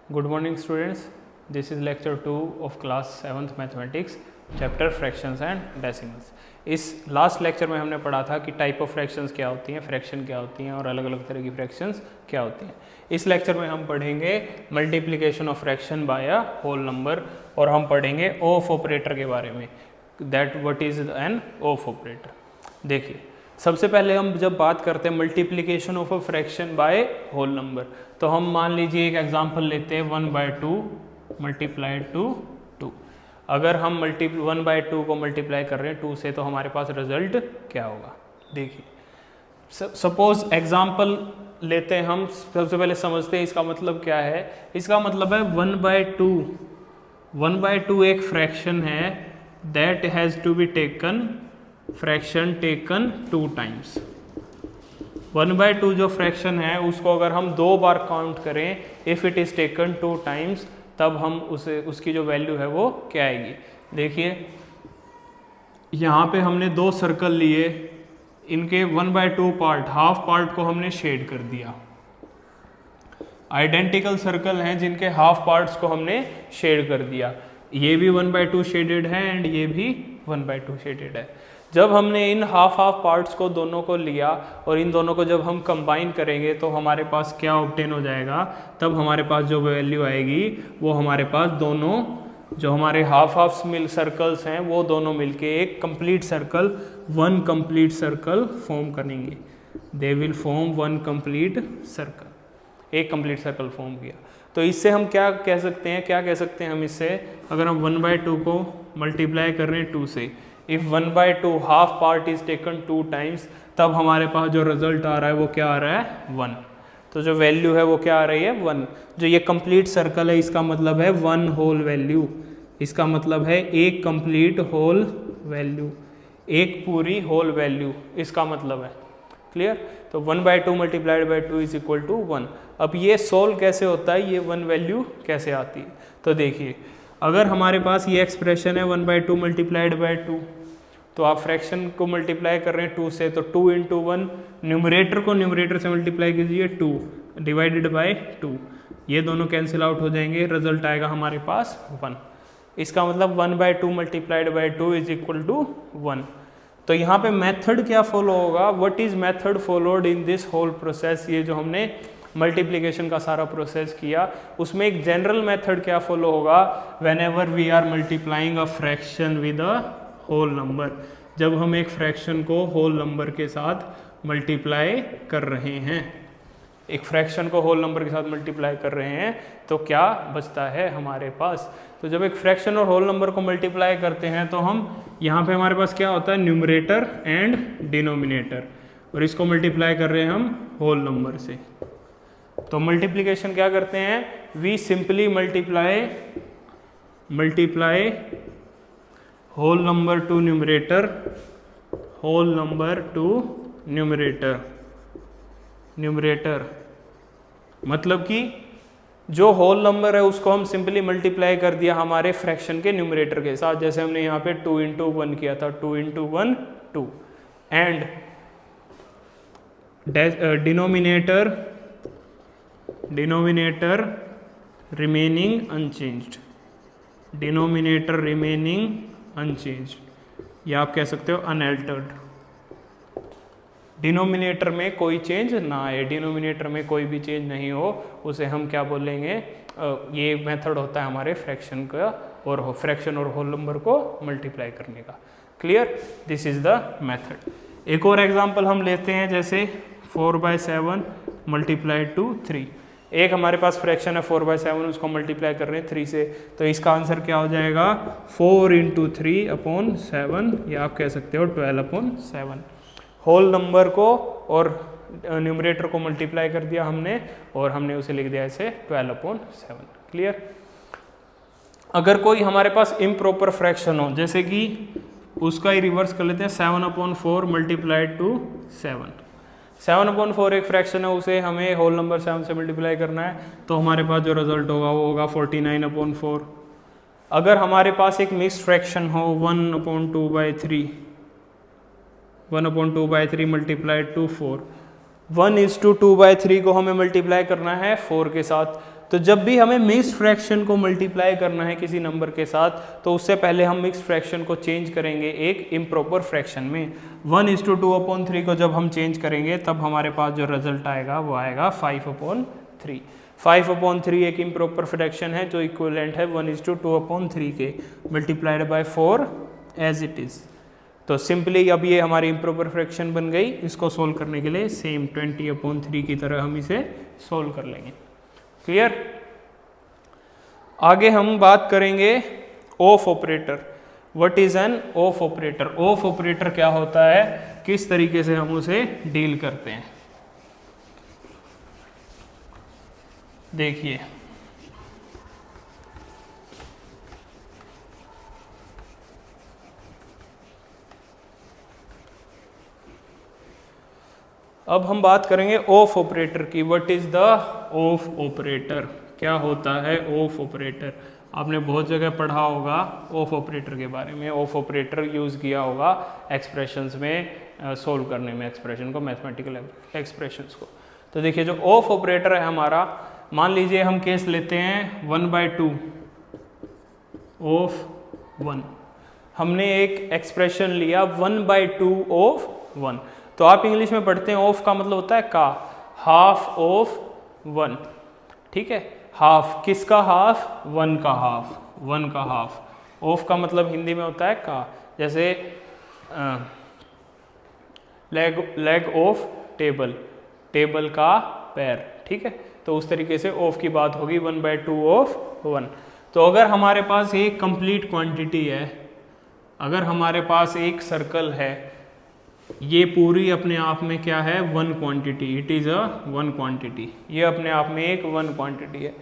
Good morning students, this is lecture 2 of class 7th mathematics chapter fractions and decimals। इस last lecture में हमने पढ़ा था कि टाइप ऑफ फ्रैक्शंस क्या होती हैं, फ्रैक्शन क्या होती हैं और अलग अलग तरह की फ्रैक्शंस क्या होती हैं। इस लेक्चर में हम पढ़ेंगे multiplication of fraction by a whole number और हम पढ़ेंगे ऑफ ऑपरेटर के बारे में, that what is an of operator. देखिए सबसे पहले हम जब बात करते हैं multiplication of a fraction by whole number, तो हम मान लीजिए एक एग्जांपल लेते हैं 1/2 मल्टीप्लाइड टू 2। अगर हम 1/2 को मल्टीप्लाई कर रहे हैं 2 से, तो हमारे पास रिजल्ट क्या होगा। देखिए सपोज एग्जांपल लेते हैं हम, सबसे पहले समझते हैं इसका मतलब क्या है। इसका मतलब है 1/2 एक फ्रैक्शन है that has to be taken fraction taken 2 times. 1/2 जो फ्रैक्शन है उसको अगर हम 2 बार काउंट करें, if it is taken 2 times, तब हम उसकी जो वैल्यू है वो क्या आएगी। देखिए यहाँ पे हमने 2 सर्कल लिए, इनके 1/2 पार्ट, हाफ पार्ट को हमने शेड कर दिया। आइडेंटिकल सर्कल हैं जिनके हाफ पार्ट्स को हमने शेड कर दिया। ये भी 1/2 शेडेड है एंड ये भी 1/2 शेडेड है। जब हमने इन हाफ पार्ट्स को दोनों को लिया और इन दोनों को जब हम कंबाइन करेंगे तो हमारे पास क्या ऑब्टेन हो जाएगा। तब हमारे पास जो वैल्यू आएगी वो हमारे पास दोनों जो हमारे हाफ सर्कल्स हैं वो दोनों मिलके एक complete circle, one complete circle form करेंगे। They will form one complete circle, एक कंप्लीट सर्कल फॉर्म किया। तो इससे हम क्या कह सकते हैं, हम इससे अगर हम 1/2 को मल्टीप्लाई कर रहे हैं 2 से, if 1/2 half part is taken 2 times, तब हमारे पास जो रिजल्ट आ रहा है वो क्या आ रहा है 1। तो जो वैल्यू है वो क्या आ रही है 1। जो ये कंप्लीट सर्कल है इसका मतलब है 1 होल वैल्यू, इसका मतलब है एक कंप्लीट होल वैल्यू, एक पूरी होल वैल्यू इसका मतलब है। क्लियर। तो 1/2 multiplied by 2 is equal to 1। अब ये सोल्व कैसे होता है, ये 1 वैल्यू कैसे आती है। तो देखिए अगर हमारे पास ये एक्सप्रेशन है 1/2 मल्टीप्लाइड बाई 2, तो आप फ्रैक्शन को मल्टीप्लाई कर रहे हैं 2 से, तो 2 × 1, न्यूमरेटर को न्यूमरेटर से मल्टीप्लाई कीजिए 2 डिवाइडेड बाय 2, ये दोनों कैंसिल आउट हो जाएंगे, रिजल्ट आएगा हमारे पास 1। इसका मतलब 1/2 multiplied by 2 is equal to 1। तो यहाँ पे मेथड क्या फॉलो होगा, what is method followed in this whole process. ये जो हमने मल्टीप्लिकेशन का सारा प्रोसेस किया उसमें एक जनरल मेथड क्या फॉलो होगा, whenever we are multiplying a fraction with a whole number. जब हम एक फ्रैक्शन को होल नंबर के साथ मल्टीप्लाई कर रहे हैं, एक फ्रैक्शन को होल नंबर के साथ मल्टीप्लाई कर रहे हैं, तो क्या बचता है हमारे पास। तो जब एक फ्रैक्शन और होल नंबर को मल्टीप्लाई करते हैं तो हम यहाँ पे हमारे पास क्या होता है, न्यूमरेटर एंड डिनोमिनेटर, और इसको मल्टीप्लाई कर रहे हैं हम होल नंबर से। तो मल्टीप्लिकेशन क्या करते हैं, we simply multiply whole number to numerator, whole number to numerator मतलब कि जो होल नंबर है उसको हम सिंपली मल्टीप्लाई कर दिया हमारे फ्रैक्शन के न्यूमरेटर के साथ। जैसे हमने यहाँ पे 2 × 1 किया था, 2 × 1 2, एंड डिनोमिनेटर रिमेनिंग अनचेंज्ड, या आप कह सकते हो अनएल्टर्ड। डिनोमिनेटर में कोई चेंज ना आए, डिनोमिनेटर में कोई भी चेंज नहीं हो, उसे हम क्या बोलेंगे, ये मेथड होता है हमारे फ्रैक्शन का और फ्रैक्शन और होल नंबर को मल्टीप्लाई करने का। Clear, this is the method. एक और एग्जांपल हम लेते हैं, जैसे 4/7 मल्टीप्लाइड टू 3। एक हमारे पास फ्रैक्शन है 4/7, उसको मल्टीप्लाई कर रहे हैं 3 से, तो इसका आंसर क्या हो जाएगा 4 × 3/7, या आप कह सकते हो 12/7। होल नंबर को और न्यूमरेटर को मल्टीप्लाई कर दिया हमने और हमने उसे लिख दिया इसे 12/7। क्लियर। अगर कोई हमारे पास इम्प्रॉपर फ्रैक्शन हो, जैसे कि उसका ही रिवर्स कर लेते हैं, 7/4 मल्टीप्लाइड टू 7। 7/4 एक फ्रैक्शन है, उसे हमें होल नंबर 7 से मल्टीप्लाई करना है, तो हमारे पास जो रिजल्ट होगा वो होगा 49/4। अगर हमारे पास एक मिक्स्ड फ्रैक्शन हो 1/2/3 मल्टीप्लाइड टू 4, 1:2/3 को हमें मल्टीप्लाई करना है 4 के साथ, तो जब भी हमें मिक्स्ड फ्रैक्शन को मल्टीप्लाई करना है किसी नंबर के साथ, तो उससे पहले हम मिक्स्ड फ्रैक्शन को चेंज करेंगे एक इम्प्रॉपर फ्रैक्शन में। 1:2/3 को जब हम चेंज करेंगे तब हमारे पास जो रिजल्ट आएगा वो आएगा 5/3। 5/3 एक इम्प्रॉपर फ्रैक्शन है जो इक्विवेलेंट है 1:2/3 के multiplied by 4 as it is. तो सिंपली अब ये हमारी इम्प्रॉपर फ्रैक्शन बन गई। इसको सोल्व करने के लिए सेम 20/3 की तरह हम इसे सोल्व कर लेंगे। क्लियर? आगे हम बात करेंगे of operator. What is an of operator? Of operator क्या होता है, किस तरीके से हम उसे डील करते हैं। देखिए, अब हम बात करेंगे ऑफ ऑपरेटर की। What is the of operator? क्या होता है ऑफ ऑपरेटर? आपने बहुत जगह पढ़ा होगा ऑफ ऑपरेटर के बारे में। ऑफ ऑपरेटर यूज़ किया होगा एक्सप्रेशंस में सोल्व करने में, एक्सप्रेशन को, मैथमेटिकल एक्सप्रेशंस को। तो देखिए, जो ऑफ ऑपरेटर है हमारा, मान लीजिए हम केस लेते हैं 1/2 ऑफ 1। हमने एक एक्सप्रेशन लिया 1/2 ऑफ 1। तो आप इंग्लिश में पढ़ते हैं ऑफ का मतलब होता है का, हाफ ऑफ 1। ठीक है, हाफ किसका हाफ? 1 का हाफ, 1 का हाफ। ऑफ का मतलब हिंदी में होता है का। जैसे लेग ऑफ टेबल, टेबल का पैर। ठीक है, तो उस तरीके से ऑफ की बात होगी 1/2 ऑफ 1। तो अगर हमारे पास एक कंप्लीट क्वांटिटी है, अगर हमारे पास एक सर्कल है, ये पूरी अपने आप में क्या है? 1 quantity. It is a 1 quantity. ये अपने आप में एक 1 क्वांटिटी है।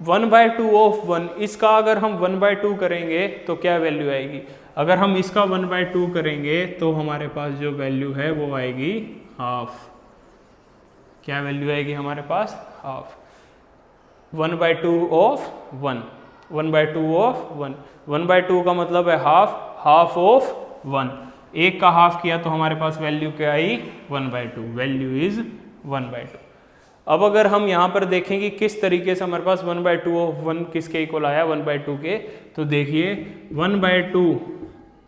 1/2 ऑफ 1, इसका अगर हम 1/2 करेंगे तो क्या वैल्यू आएगी? अगर हम इसका 1/2 करेंगे तो हमारे पास जो वैल्यू है वो आएगी हाफ। क्या वैल्यू आएगी हमारे पास? हाफ। 1/2 of 1, 1/2 of 1। 1/2 का मतलब है हाफ, हाफ ऑफ 1। एक का हाफ किया तो हमारे पास वैल्यू क्या आई? 1/2। Value is 1/2। अब अगर हम यहाँ पर देखें कि किस तरीके से हमारे पास 1/2 ऑफ 1 किसके इक्वल आया? 1/2 के। तो देखिए 1/2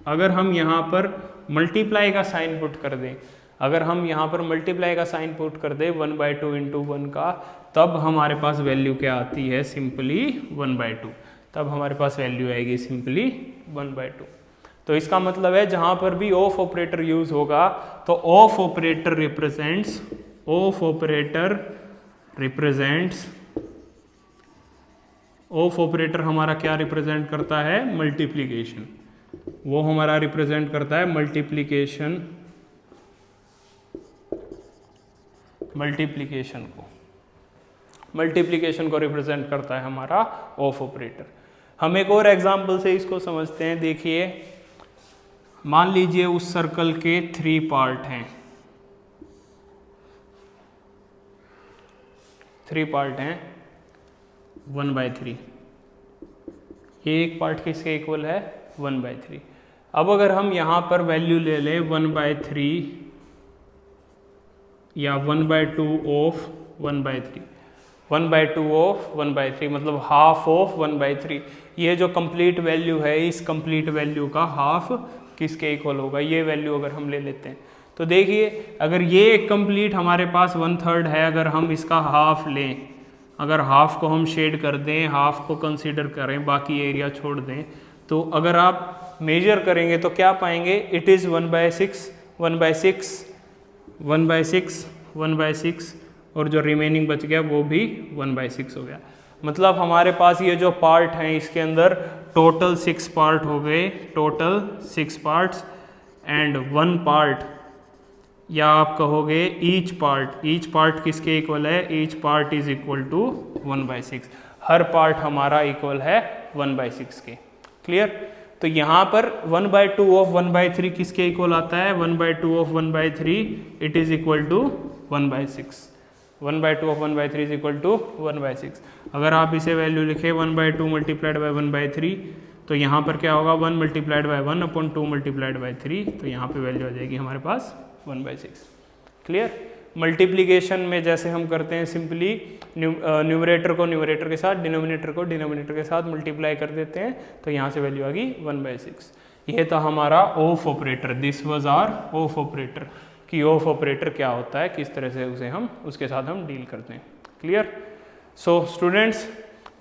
अगर हम यहाँ पर मल्टीप्लाई का साइन पुट कर दें, अगर हम यहाँ पर मल्टीप्लाई का साइन पुट कर दें 1/2 × 1 का, तब हमारे पास वैल्यू क्या आती है? सिंपली 1/2। तब हमारे पास वैल्यू आएगी सिंपली 1/2। तो इसका मतलब है जहां पर भी ऑफ ऑपरेटर यूज होगा तो of operator represents, of operator represents, of operator हमारा क्या रिप्रेजेंट करता है? मल्टीप्लीकेशन। वो हमारा रिप्रेजेंट करता है मल्टीप्लीकेशन, मल्टीप्लीकेशन को, मल्टीप्लीकेशन को रिप्रेजेंट करता है हमारा ऑफ ऑपरेटर। हम एक और एग्जांपल से इसको समझते हैं। देखिए, मान लीजिए उस सर्कल के 3 पार्ट हैं, 3 पार्ट हैं 1/3। ये एक पार्ट किसके इक्वल है? 1/3। अब अगर हम यहाँ पर वैल्यू ले लें 1/3 या 1/2 ऑफ 1/3, 1/2 ऑफ 1/3 मतलब हाफ ऑफ 1/3। ये जो कंप्लीट वैल्यू है, इस कंप्लीट वैल्यू का हाफ किसके इक्वल होगा? ये वैल्यू अगर हम ले लेते हैं तो देखिए, अगर ये एक कंप्लीट हमारे पास 1/3 है, अगर हम इसका हाफ लें, अगर हाफ को हम शेड कर दें, हाफ को कंसीडर करें, बाकी एरिया छोड़ दें, तो अगर आप मेजर करेंगे तो क्या पाएंगे? इट इज़ 1/6, 1/6, 1/6, 1/6, और जो रिमेनिंग बच गया वो भी 1/6 हो गया। मतलब हमारे पास ये जो पार्ट हैं इसके अंदर टोटल 6 पार्ट हो गए, टोटल 6 पार्ट्स, एंड 1 पार्ट, या आप कहोगे ईच पार्ट किसके इक्वल है? Each part is equal to 1/6। हर पार्ट हमारा इक्वल है 1/6 के। क्लियर? तो यहाँ पर 1/2 ऑफ 1/3 किसके इक्वल आता है? 1/2 of 1/3 it is equal to 1/6। 1/2 of 1/3 is equal to 1/6। अगर आप इसे वैल्यू लिखे 1/2 मल्टीप्लाइड बाय 1/3, तो यहाँ पर क्या होगा? 1 मल्टीप्लाइड बाय 1/2 मल्टीप्लाइड बाय 3, तो यहाँ पे वैल्यू आ जाएगी हमारे पास 1/6। क्लियर? मल्टीप्लिकेशन में जैसे हम करते हैं सिंपली न्यूमरेटर को न्यूमरेटर के साथ, डिनोमिनेटर को डिनोमिनेटर के साथ मल्टीप्लाई कर देते हैं, तो यहाँ से वैल्यू आ गई 1/6। ये था हमारा of operator, this was hour of operator, कि ऑफ ऑपरेटर क्या होता है, किस तरह से उसे हम उसके साथ हम डील करते हैं। Clear? So students,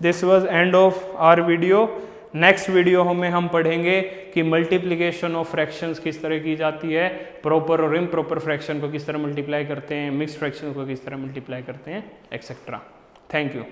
this was end of our video. Next video में हम पढ़ेंगे कि मल्टीप्लिकेशन ऑफ फ्रैक्शंस किस तरह की जाती है, प्रॉपर और इम्प्रॉपर फ्रैक्शन को किस तरह मल्टीप्लाई करते हैं, मिक्स फ्रैक्शन को किस तरह मल्टीप्लाई करते हैं, एक्सेट्रा। Thank you.